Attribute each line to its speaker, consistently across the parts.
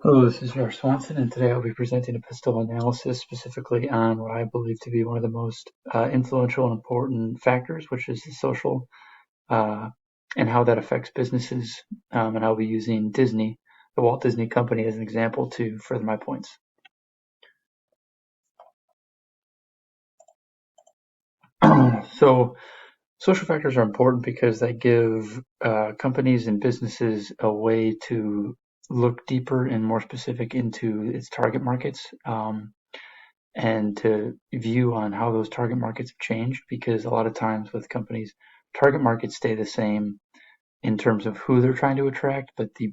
Speaker 1: Hello, this is Josh Swanson, and today I'll be presenting a Pestle analysis specifically on what I believe to be one of the most influential and important factors, which is the social, uh, and how that affects businesses. And I'll be using Disney, the Walt Disney Company, as an example to further my points. So, social factors are important because they give companies and businesses a way to look deeper and more specific into its target markets. And to view on how those target markets have changed, because a lot of times with companies, target markets stay the same in terms of who they're trying to attract, but the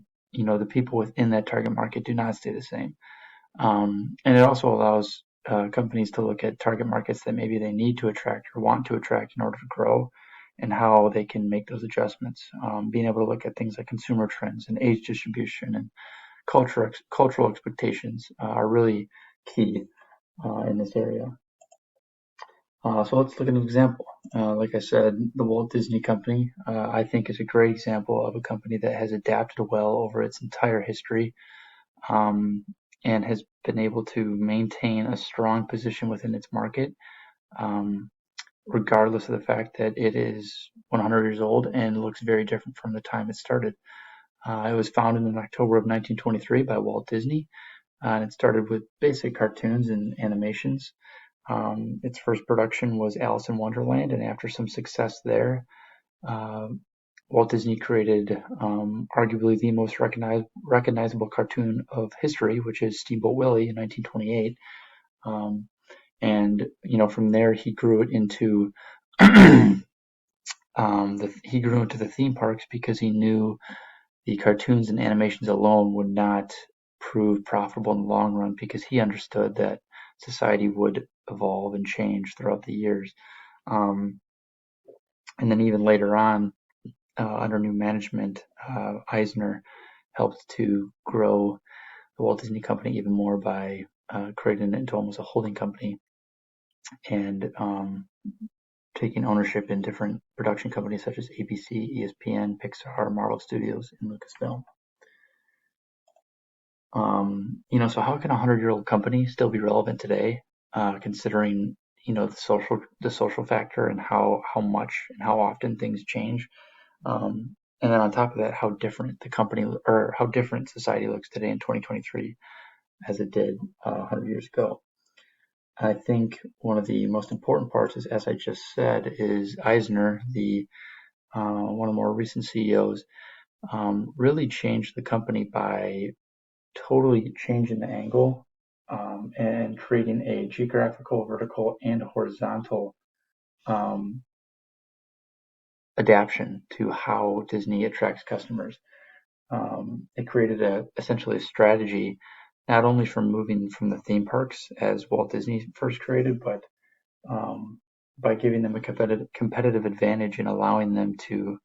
Speaker 1: people within that target market do not stay the same. And it also allows companies to look at target markets that maybe they need to attract or want to attract in order to grow, and how they can make those adjustments. Being able to look at things like consumer trends and age distribution and cultural expectations are really key in this area. So let's look at an example. Like I said, the Walt Disney Company, I think, is a great example of a company that has adapted well over its entire history, um, and has been able to maintain a strong position within its market, um, regardless of the fact that it is 100 years old and looks very different from the time it started. It was founded in October of 1923 by Walt Disney, and it started with basic cartoons and animations. Its first production was Alice in Wonderland, and after some success there, uh, Walt Disney created arguably the most recognizable cartoon of history, which is Steamboat Willie in 1928. Um, and from there he grew it into he grew into the theme parks because he knew the cartoons and animations alone would not prove profitable in the long run, because he understood that society would evolve and change throughout the years. Um, and then even later on, under new management, Eisner helped to grow the Walt Disney Company even more by creating it into almost a holding company, and taking ownership in different production companies such as ABC, ESPN, Pixar, Marvel Studios, and Lucasfilm. So how can a 100-year-old company still be relevant today, considering the social factor, and how much and how often things change, and then on top of that, how different the company or how different society looks today in 2023 as it did 100 years ago. I think one of the most important parts is, as I just said, is Eisner, the one of the more recent CEOs, really changed the company by totally changing the angle, and creating a geographical, vertical, and horizontal um, adaptation to how Disney attracts customers. It created essentially a strategy not only for moving from the theme parks as Walt Disney first created, but um, by giving them a competitive advantage and allowing them to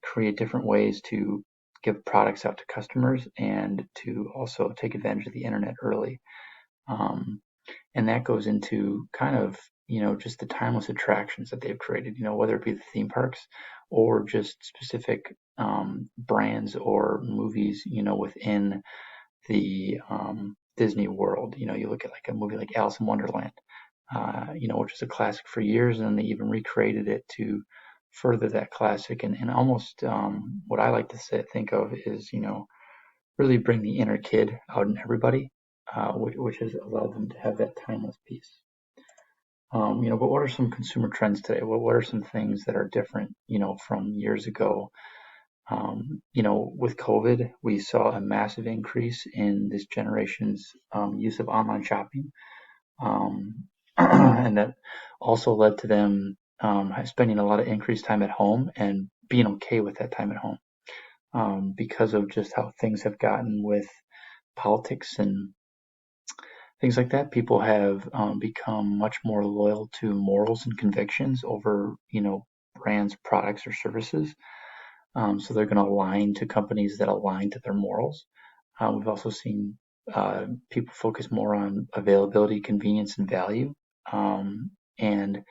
Speaker 1: create different ways to give products out to customers, and to also take advantage of the internet early. Um, and that goes into kind of just the timeless attractions that they've created, whether it be the theme parks or just specific brands or movies, within the Disney world. You look at like a movie like Alice in Wonderland, which is a classic for years, and they even recreated it to further that classic, and almost what I like to think of is, really bring the inner kid out in everybody, which has allowed them to have that timeless piece. But what are some consumer trends today? What are some things that are different, from years ago? With COVID, we saw a massive increase in this generation's use of online shopping, and that also led to them spending a lot of increased time at home and being okay with that time at home, because of just how things have gotten with politics and things like that. People have become much more loyal to morals and convictions over, brands, products, or services. So they're going to align to companies that align to their morals. We've also seen people focus more on availability, convenience, and value. And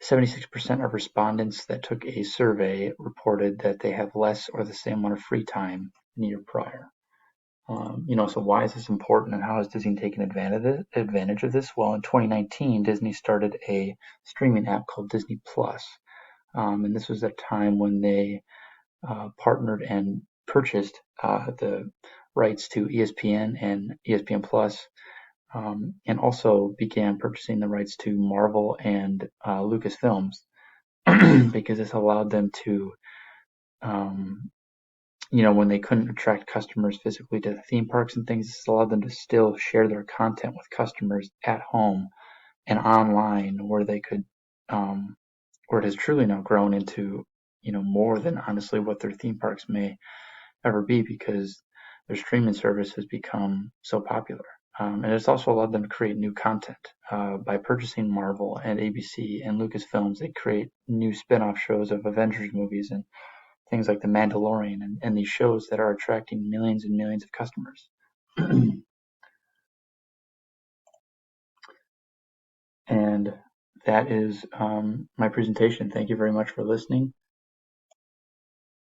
Speaker 1: 76% of respondents that took a survey reported that they have less or the same amount of free time than the year prior. So why is this important and how is Disney taking advantage of this? Well, in 2019, Disney started a streaming app called Disney Plus. And this was a time when they partnered and purchased the rights to ESPN and ESPN Plus, and also began purchasing the rights to Marvel and Lucasfilms because this allowed them to, um, when they couldn't attract customers physically to the theme parks and things, this allowed them to still share their content with customers at home and online, where they could, where it has truly now grown into, more than honestly what their theme parks may ever be, because their streaming service has become so popular. And it's also allowed them to create new content. By purchasing Marvel and ABC and Lucasfilms, they create new spin-off shows of Avengers movies and things like The Mandalorian, and these shows that are attracting millions and millions of customers. And that is my presentation. Thank you very much for listening.